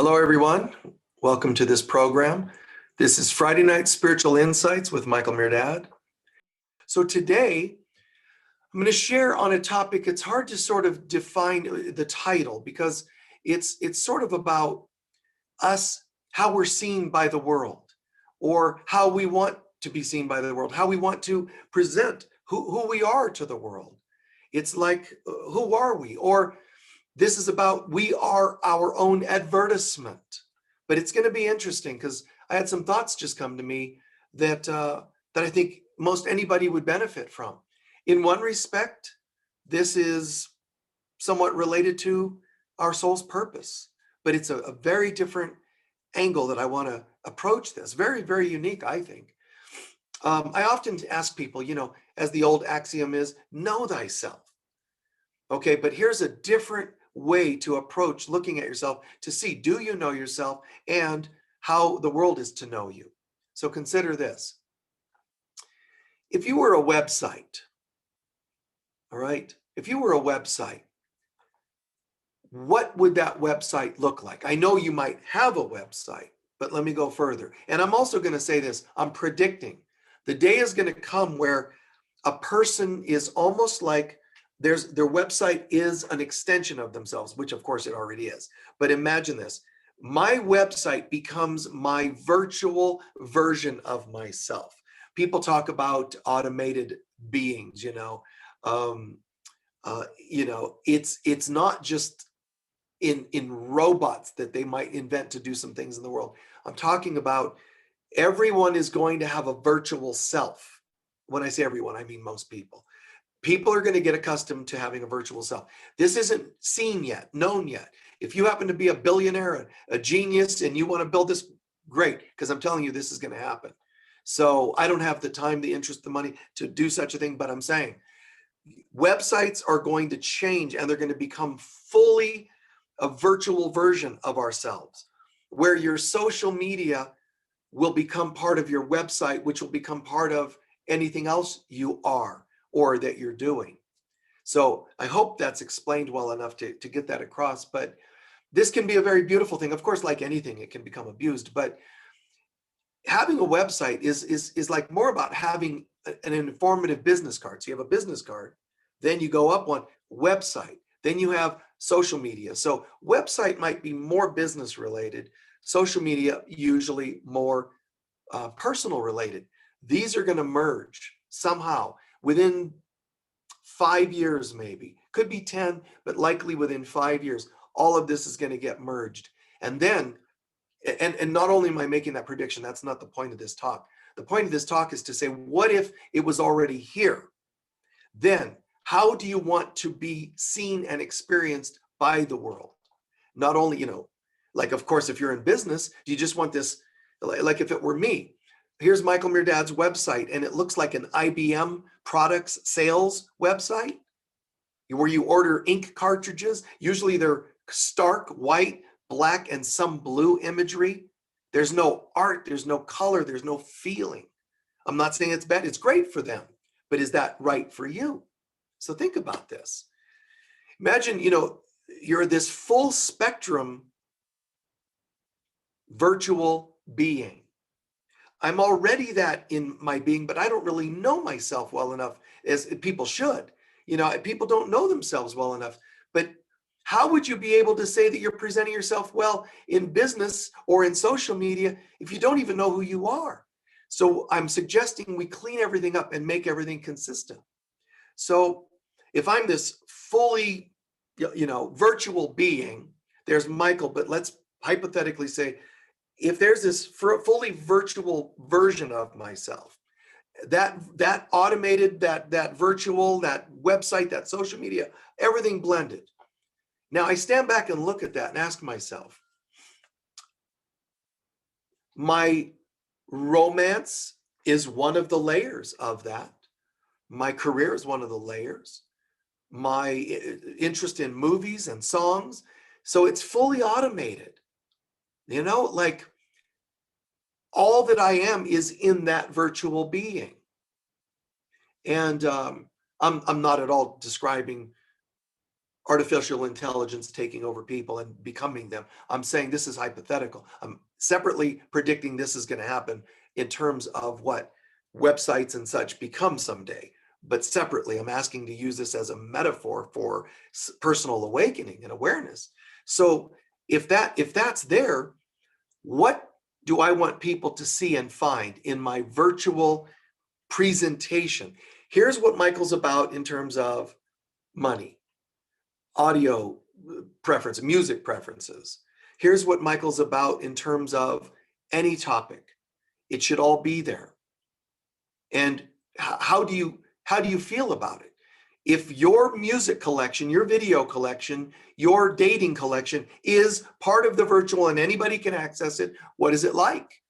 Hello, everyone. Welcome to this program. This is Friday Night Spiritual Insights with Michael Mirdad. So today, I'm going to share on a topic. It's hard to sort of define the title because it's sort of about us, how we're seen by the world, or how we want to be seen by the world, how we want to present who we are to the world. It's like, who are we? Or this is about we are our own advertisement. But it's going to be interesting because I had some thoughts just come to me that I think most anybody would benefit from. In one respect, this is somewhat related to our soul's purpose, but it's a very different angle that I want to approach this. Very, very unique, I think. I often ask people, as the old axiom is, know thyself. Okay, but here's a different way to approach looking at yourself to see, do you know yourself and how the world is to know you? So consider this. If you were a website, all right, if you were a website, what would that website look like? I know you might have a website, but let me go further. And I'm also going to say this, I'm predicting the day is going to come where a person is almost like their website is an extension of themselves, which of course it already is. But imagine this, my website becomes my virtual version of myself. People talk about automated beings, it's not just in robots that they might invent to do some things in the world. I'm talking about everyone is going to have a virtual self. When I say everyone, I mean most people. People are going to get accustomed to having a virtual self. This isn't seen yet, known yet. If you happen to be a billionaire, a genius, and you want to build this, great, because I'm telling you this is going to happen. So I don't have the time, the interest, the money to do such a thing, but I'm saying websites are going to change and they're going to become fully a virtual version of ourselves, where your social media will become part of your website, which will become part of anything else you are or that you're doing. So I hope that's explained well enough to get that across. But this can be a very beautiful thing. Of course, like anything, it can become abused. But having a website is like more about having an informative business card. So you have a business card, then you go up one website, then you have social media. So website might be more business related, social media usually more personal related. These are going to merge somehow within 5 years, maybe, could be 10, but likely within 5 years, all of this is going to get merged. And then, and not only am I making that prediction, that's not the point of this talk. The point of this talk is to say, what if it was already here? Then how do you want to be seen and experienced by the world? Not only, like, of course, if you're in business, do you just want this, like if it were me, here's Michael Mirdad's website, and it looks like an IBM products sales website where you order ink cartridges. Usually they're stark white, black, and some blue imagery. There's no art, there's no color, there's no feeling. I'm not saying it's bad, it's great for them, but is that right for you? So think about this. Imagine, you're this full spectrum virtual being. I'm already that in my being, but I don't really know myself well enough as people should. People don't know themselves well enough. But how would you be able to say that you're presenting yourself well in business or in social media if you don't even know who you are? So I'm suggesting we clean everything up and make everything consistent. So if I'm this fully, virtual being, there's Michael, but let's hypothetically say, if there's this fully virtual version of myself, that automated, that virtual, that website, that social media, everything blended. Now I stand back and look at that and ask myself, my romance is one of the layers of that. My career is one of the layers. My interest in movies and songs. So it's fully automated. Like all that I am is in that virtual being. And I'm not at all describing artificial intelligence taking over people and becoming them. I'm saying this is hypothetical. I'm separately predicting this is going to happen in terms of what websites and such become someday. But separately, I'm asking to use this as a metaphor for personal awakening and awareness. So if that's there, what do I want people to see and find in my virtual presentation? Here's what Michael's about in terms of money, audio preference, music preferences. Here's what Michael's about in terms of any topic. It should all be there. And how do you feel about it? If your music collection, your video collection, your dating collection is part of the virtual and anybody can access it, what is it like?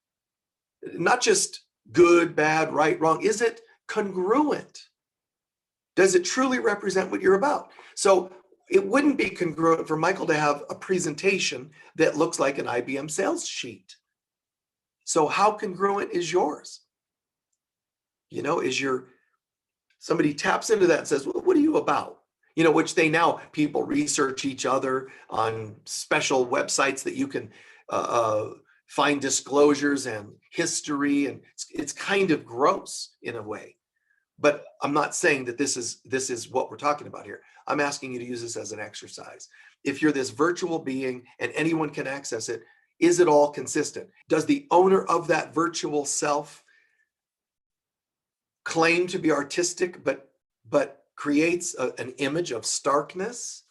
Not just good, bad, right, wrong. Is it congruent? Does it truly represent what you're about? So it wouldn't be congruent for Michael to have a presentation that looks like an IBM sales sheet. So how congruent is yours? You know, somebody taps into that and says, well, what are you about? You know, which people research each other on special websites that you can find disclosures and history. And it's kind of gross in a way. But I'm not saying that this is what we're talking about here. I'm asking you to use this as an exercise. If you're this virtual being and anyone can access it, is it all consistent? Does the owner of that virtual self claim to be artistic, but creates an image of starkness?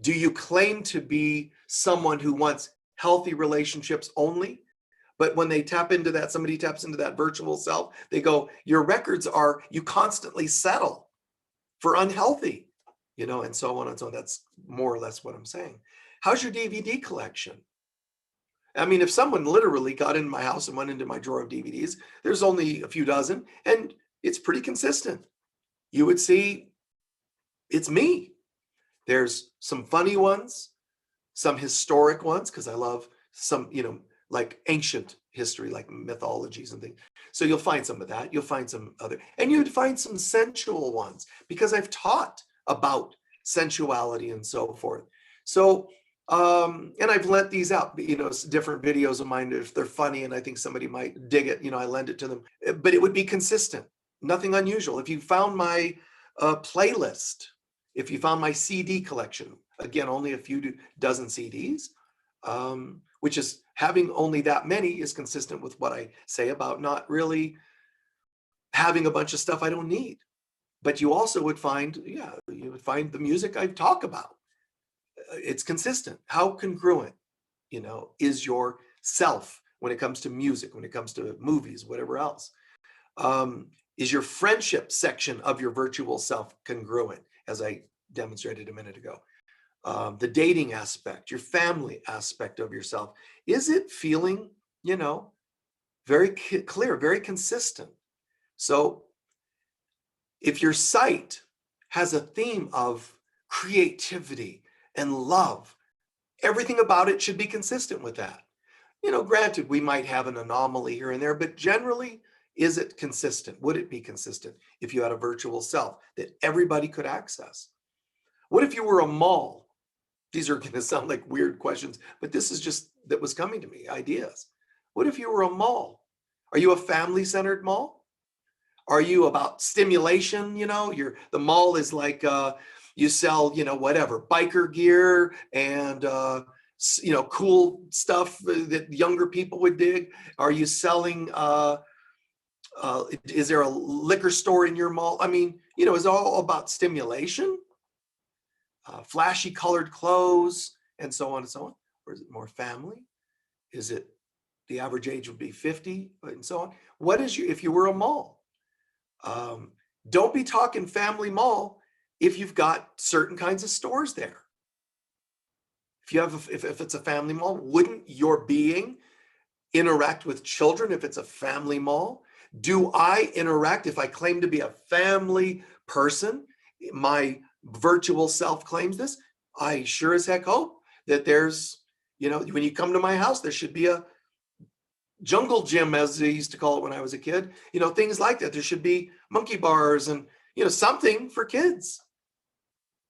Do you claim to be someone who wants healthy relationships only? But when they somebody taps into that virtual self, they go, your records are, you constantly settle for unhealthy, and so on and so on. That's more or less what I'm saying. How's your DVD collection? I mean, if someone literally got in my house and went into my drawer of DVDs, there's only a few dozen, and it's pretty consistent. You would see it's me. There's some funny ones, some historic ones, because I love some, like ancient history, like mythologies and things. So you'll find some of that. You'll find some other, and you'd find some sensual ones because I've taught about sensuality and so forth. So, and I've lent these out, different videos of mine, if they're funny and I think somebody might dig it, I lend it to them, but it would be consistent, nothing unusual. If you found my playlist, if you found my CD collection, again, only a few dozen CDs, which is having only that many is consistent with what I say about not really having a bunch of stuff I don't need. But you also would find, you would find the music I talk about. It's consistent. How congruent, is your self when it comes to music, when it comes to movies, whatever else? Is your friendship section of your virtual self congruent, as I demonstrated a minute ago? The dating aspect, your family aspect of yourself, is it feeling, very clear, very consistent? So if your site has a theme of creativity and love, everything about it should be consistent with that. Granted, we might have an anomaly here and there, but generally, is it consistent? Would it be consistent if you had a virtual self that everybody could access? What if you were a mall? These are going to sound like weird questions, but this is just that was coming to me, ideas. What if you were a mall? Are you a family-centered mall? Are you about stimulation? The mall is like, you sell, whatever, biker gear and, cool stuff that younger people would dig. Are you selling, is there a liquor store in your mall? I mean, is it all about stimulation? Flashy colored clothes and so on and so on? Or is it more family? Is it the average age would be 50 and so on? What is if you were a mall? Don't be talking family mall if you've got certain kinds of stores there. If it's a family mall, wouldn't your being interact with children if it's a family mall? Do I interact if I claim to be a family person? My virtual self claims this. I sure as heck hope that there's, when you come to my house, there should be a jungle gym, as they used to call it when I was a kid, things like that. There should be monkey bars and, something for kids.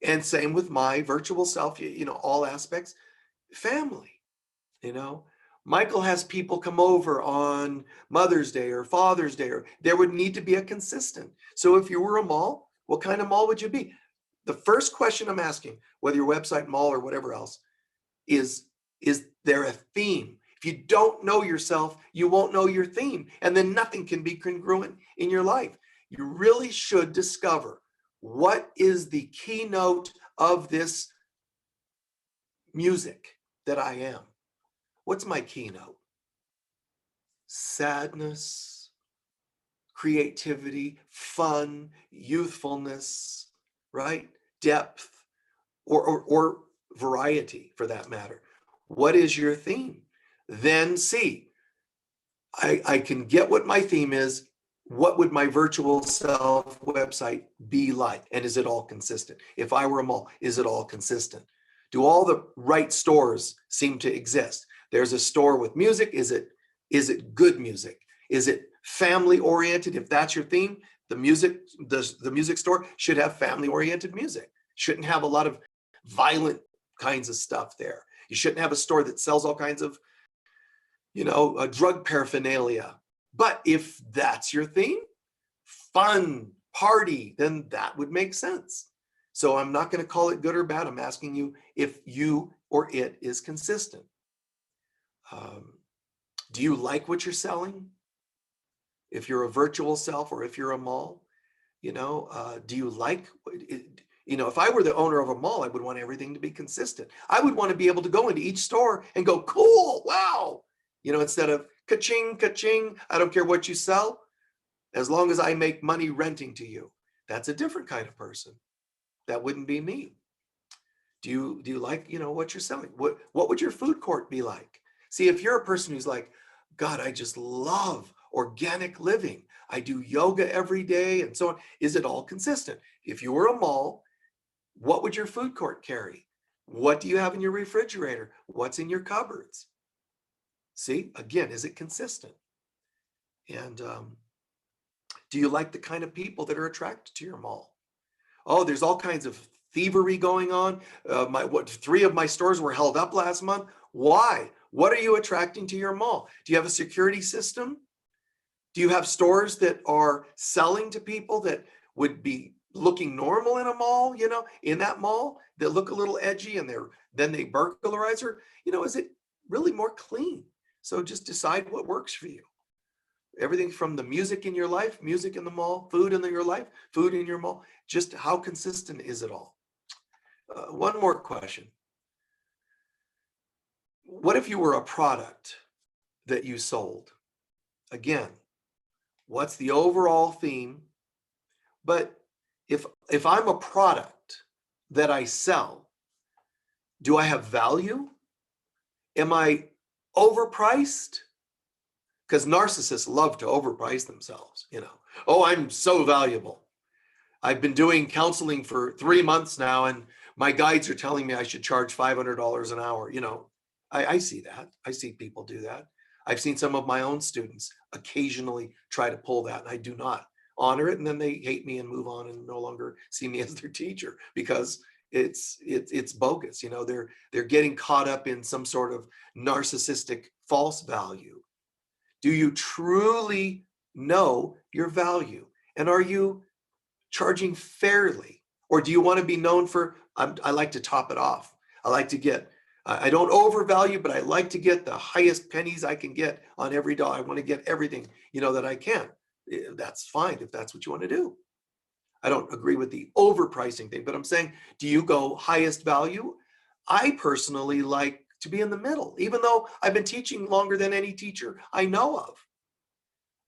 And same with my virtual self, all aspects. Family, you know. Michael has people come over on Mother's Day or Father's Day, or there would need to be a consistent. So if you were a mall, what kind of mall would you be? The first question I'm asking, whether your website, mall, or whatever else, is there a theme? If you don't know yourself, you won't know your theme, and then nothing can be congruent in your life. You really should discover what is the keynote of this music that I am. What's my keynote? Sadness, creativity, fun, youthfulness, right? Depth, or variety for that matter. What is your theme? Then see, I can get what my theme is. What would my virtual self website be like? And is it all consistent? If I were a mall, is it all consistent? Do all the right stores seem to exist? There's a store with music. Is it good music? Is it family oriented? If that's your theme, the music store should have family oriented music. Shouldn't have a lot of violent kinds of stuff there. You shouldn't have a store that sells all kinds of, drug paraphernalia. But if that's your theme, fun, party, then that would make sense. So I'm not going to call it good or bad. I'm asking you if you or it is consistent. Do you like what you're selling? If you're a virtual self or if you're a mall, do you like it? If I were the owner of a mall, I would want everything to be consistent. I would want to be able to go into each store and go, cool, wow, instead of ka-ching, ka-ching, I don't care what you sell, as long as I make money renting to you. That's a different kind of person. That wouldn't be me. Do you like, what you're selling? What would your food court be like? See, if you're a person who's like, God, I just love organic living. I do yoga every day and so on. Is it all consistent? If you were a mall, what would your food court carry? What do you have in your refrigerator? What's in your cupboards? See, again, is it consistent? And do you like the kind of people that are attracted to your mall? Oh, there's all kinds of thievery going on. 3 of my stores were held up last month. Why? What are you attracting to your mall? Do you have a security system? Do you have stores that are selling to people that would be looking normal in a mall, in that mall, that look a little edgy, and then they burglarize her? Is it really more clean? So just decide what works for you. Everything from the music in your life, music in the mall, food in your life, food in your mall, just how consistent is it all? One more question. What if you were a product that you sold? Again, what's the overall theme? But if I'm a product that I sell, do I have value? Am I overpriced? Because narcissists love to overprice themselves, Oh, I'm so valuable. I've been doing counseling for 3 months now, and my guides are telling me I should charge $500 an hour. I see that. I see people do that. I've seen some of my own students occasionally try to pull that, and I do not honor it. And then they hate me and move on and no longer see me as their teacher because it's bogus. They're getting caught up in some sort of narcissistic false value. Do you truly know your value? And are you charging fairly? Or do you want to be known for, I like to top it off. I like to get, I don't overvalue, but I like to get the highest pennies I can get on every dollar. I want to get everything, that I can. That's fine if that's what you want to do. I don't agree with the overpricing thing, but I'm saying, do you go highest value? I personally like to be in the middle, even though I've been teaching longer than any teacher I know of.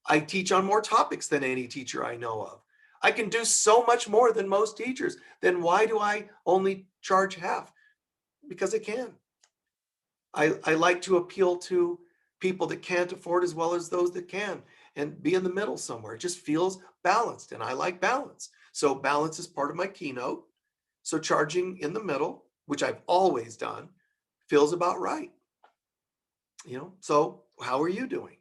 I teach on more topics than any teacher I know of. I can do so much more than most teachers. Then why do I only charge half? Because I can. I like to appeal to people that can't afford as well as those that can, and be in the middle somewhere. It just feels balanced, and I like balance. So balance is part of my keynote. So charging in the middle, which I've always done, feels about right. So how are you doing?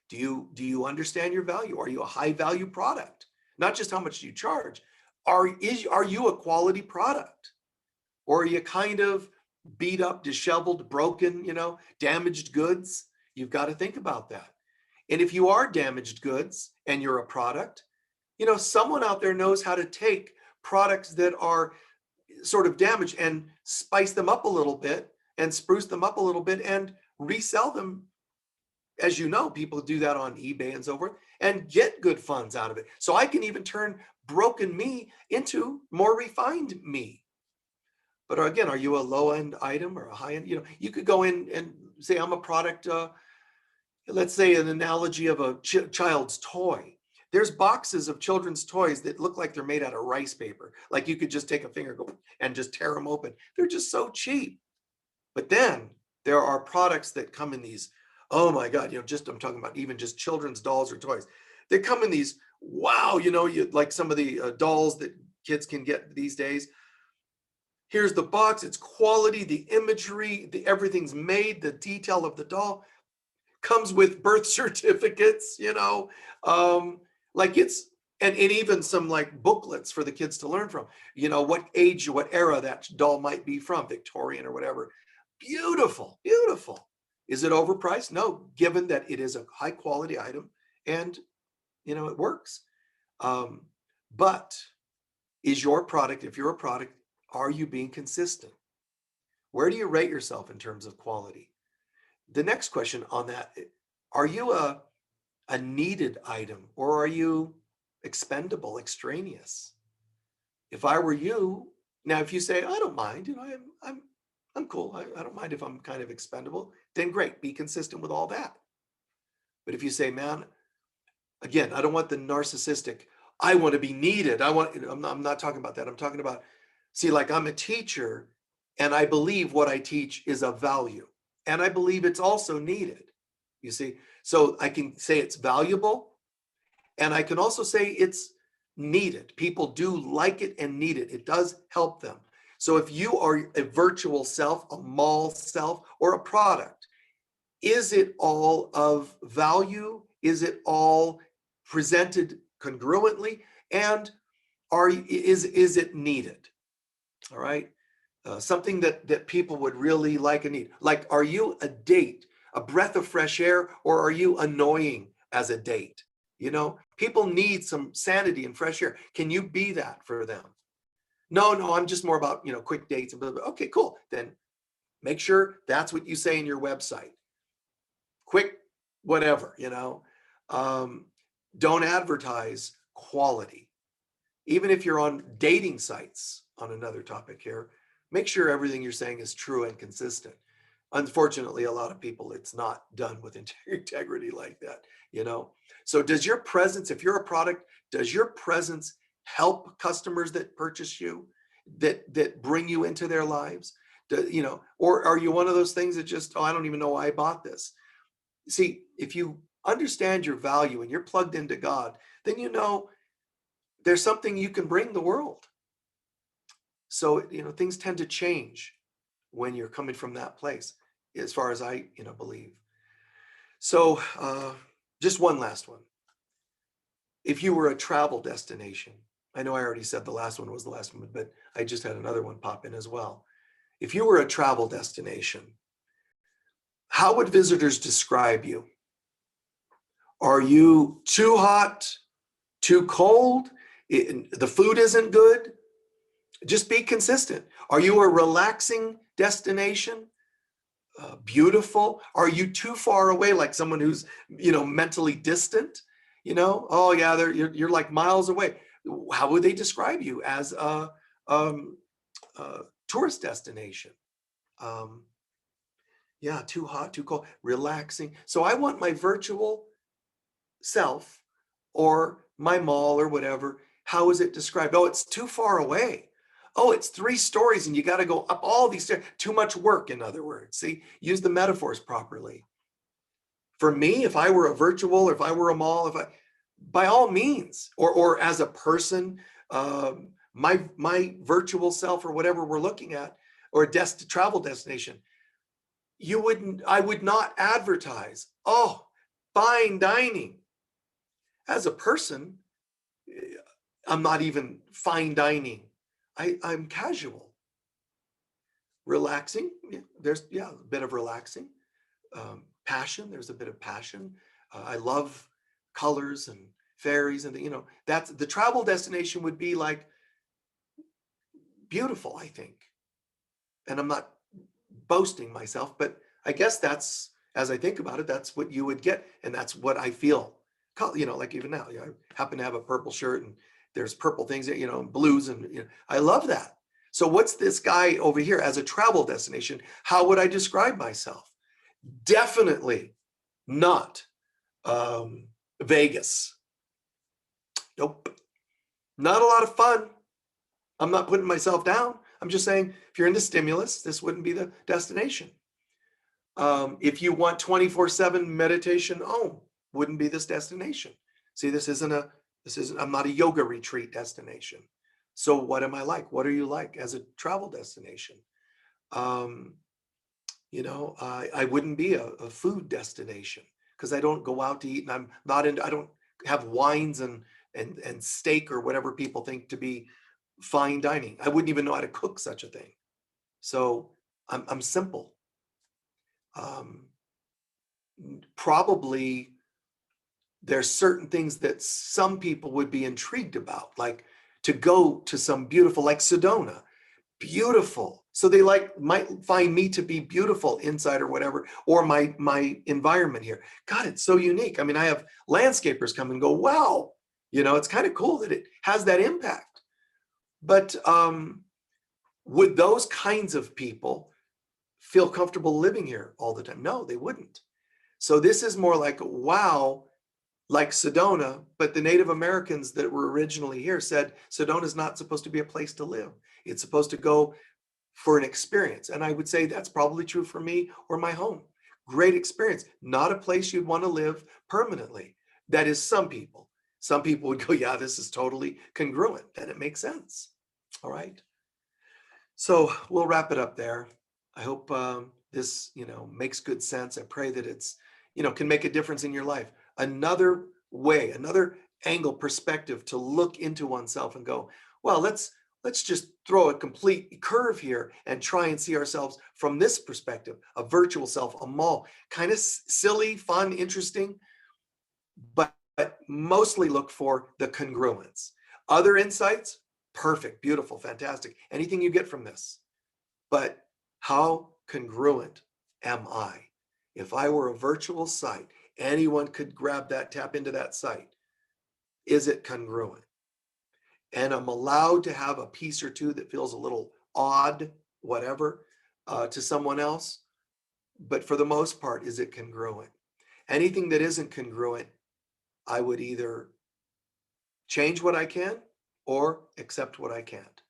Do you understand your value? Are you a high value product? Not just how much do you charge. Are you a quality product? Or are you kind of beat up, disheveled, broken, damaged goods? You've got to think about that. And if you are damaged goods and you're a product, someone out there knows how to take products that are sort of damaged and spice them up a little bit and spruce them up a little bit and resell them. As you know, people do that on eBay and so forth and get good funds out of it. So I can even turn broken me into more refined me. But again, are you a low-end item or a high-end? You could go in and say, I'm a product, let's say an analogy of a child's toy. There's boxes of children's toys that look like they're made out of rice paper. Like you could just take a finger and just tear them open. They're just so cheap. But then there are products that come in these, oh my God, I'm talking about even just children's dolls or toys. They come in these, wow, like some of the dolls that kids can get these days. Here's the box, it's quality, the imagery, everything's made, the detail of the doll comes with birth certificates, like and even some like booklets for the kids to learn from, what age, what era that doll might be from, Victorian or whatever. Beautiful, beautiful. Is it overpriced? No, given that it is a high quality item and, it works. But is your product, if you're a product, are you being consistent? Where do you rate yourself in terms of quality? The next question on that, are you a needed item or are you expendable, extraneous? If I were you, now if you say, I don't mind, I'm cool. I don't mind if I'm kind of expendable, then great, be consistent with all that. But if you say, man, again, I don't want the narcissistic, I want to be needed. I'm not talking about that. I'm talking about, see, like I'm a teacher and I believe what I teach is of value. And I believe it's also needed, you see. So I can say it's valuable and I can also say it's needed. People do like it and need it. It does help them. So if you are a virtual self, a mall self, or a product, is it all of value? Is it all presented congruently? And is it needed? All right. Something that people would really like and need. Like, are you a date, a breath of fresh air, or are you annoying as a date? People need some sanity and fresh air. Can you be that for them? No, I'm just more about, quick dates and blah, blah. Okay, cool. Then make sure that's what you say in your website. Quick, whatever, don't advertise quality. Even if you're on dating sites, on another topic here, make sure everything you're saying is true and consistent. Unfortunately, a lot of people, it's not done with integrity like that, So does your presence, if you're a product, does your presence help customers that purchase you, that bring you into their lives? Or are you one of those things that just, I don't even know why I bought this? See, if you understand your value and you're plugged into God, then there's something you can bring the world. So, things tend to change when you're coming from that place, as far as I, believe. So, just one last one. If you were a travel destination, I know I already said the last one was the last one, but I just had another one pop in as well. If you were a travel destination, how would visitors describe you? Are you too hot, too cold? The food isn't good? Just be consistent. Are you a relaxing destination? Beautiful? Are you too far away, like someone who's, mentally distant? Oh yeah, you're like miles away. How would they describe you as a tourist destination? Yeah, too hot, too cold, relaxing. So I want my virtual self or my mall or whatever. How is it described? Oh, it's too far away. Oh, it's 3 stories and you got to go up all these stairs. Too much work, in other words. See, use the metaphors properly. For me, if I were a virtual, or if I were a mall, by all means, or as a person, my virtual self or whatever we're looking at, or a travel destination, I would not advertise, oh, fine dining. As a person, I'm not even fine dining. I'm casual. Relaxing. Yeah, there's a bit of relaxing. Passion. There's a bit of passion. I love colors and fairies, and that's the travel destination would be like beautiful, I think. And I'm not boasting myself, but I guess that's, as I think about it, that's what you would get, and that's what I feel. Like even now, I happen to have a purple shirt, and there's purple things, and blues, and I love that. So what's this guy over here as a travel destination? How would I describe myself? Definitely not Vegas. Nope. Not a lot of fun. I'm not putting myself down. I'm just saying, if you're into stimulus, this wouldn't be the destination. If you want 24/7 meditation, wouldn't be this destination. See, I'm not a yoga retreat destination. So what am I like? What are you like as a travel destination? I wouldn't be a food destination because I don't go out to eat, and I don't have wines and steak or whatever people think to be fine dining. I wouldn't even know how to cook such a thing. So I'm simple. Probably there's certain things that some people would be intrigued about, like to go to some beautiful, like Sedona, beautiful. So they might find me to be beautiful inside or whatever, or my environment here. God, it's so unique. I mean, I have landscapers come and go, wow, it's kind of cool that it has that impact. But would those kinds of people feel comfortable living here all the time? No, they wouldn't. So this is more like, wow, like Sedona, but the Native Americans that were originally here said Sedona is not supposed to be a place to live. It's supposed to go for an experience. And I would say that's probably true for me or my home. Great experience, not a place you'd want to live permanently. That is some people. Some people would go, yeah, this is totally congruent, and it makes sense. All right. So we'll wrap it up there. I hope this, makes good sense. I pray that it's, can make a difference in your life. Another way, another angle, perspective to look into oneself and go, well, let's just throw a complete curve here and try and see ourselves from this perspective, a virtual self, a mall, kind of silly, fun, interesting, but mostly look for the congruence. Other insights, perfect, beautiful, fantastic. Anything you get from this. But how congruent am I? If I were a virtual site, anyone could grab that, tap into that site. Is it congruent? And I'm allowed to have a piece or two that feels a little odd, whatever, to someone else. But for the most part, is it congruent? Anything that isn't congruent, I would either change what I can or accept what I can't.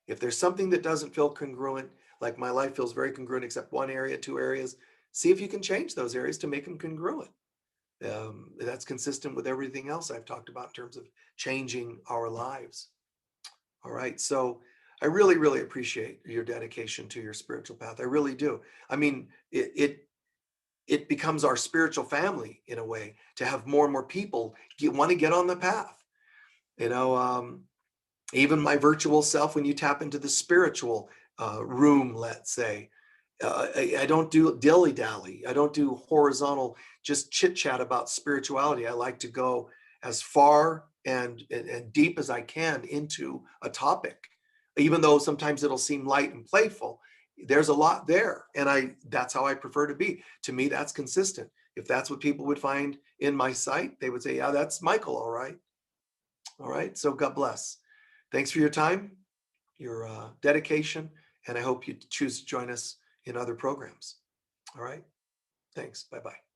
If there's something that doesn't feel congruent, like my life feels very congruent except one area, two areas, see if you can change those areas to make them congruent. That's consistent with everything else I've talked about in terms of changing our lives. All right. So I really, really appreciate your dedication to your spiritual path. I really do. I mean, it becomes our spiritual family in a way to have more and more people want to get on the path. Even my virtual self, when you tap into the spiritual room, let's say, I don't do dilly-dally. I don't do horizontal, just chit-chat about spirituality. I like to go as far and deep as I can into a topic, even though sometimes it'll seem light and playful. There's a lot there, and that's how I prefer to be. To me, that's consistent. If that's what people would find in my site, they would say, yeah, that's Michael, all right. All right, so God bless. Thanks for your time, your dedication, and I hope you choose to join us in other programs. All right, thanks, bye-bye.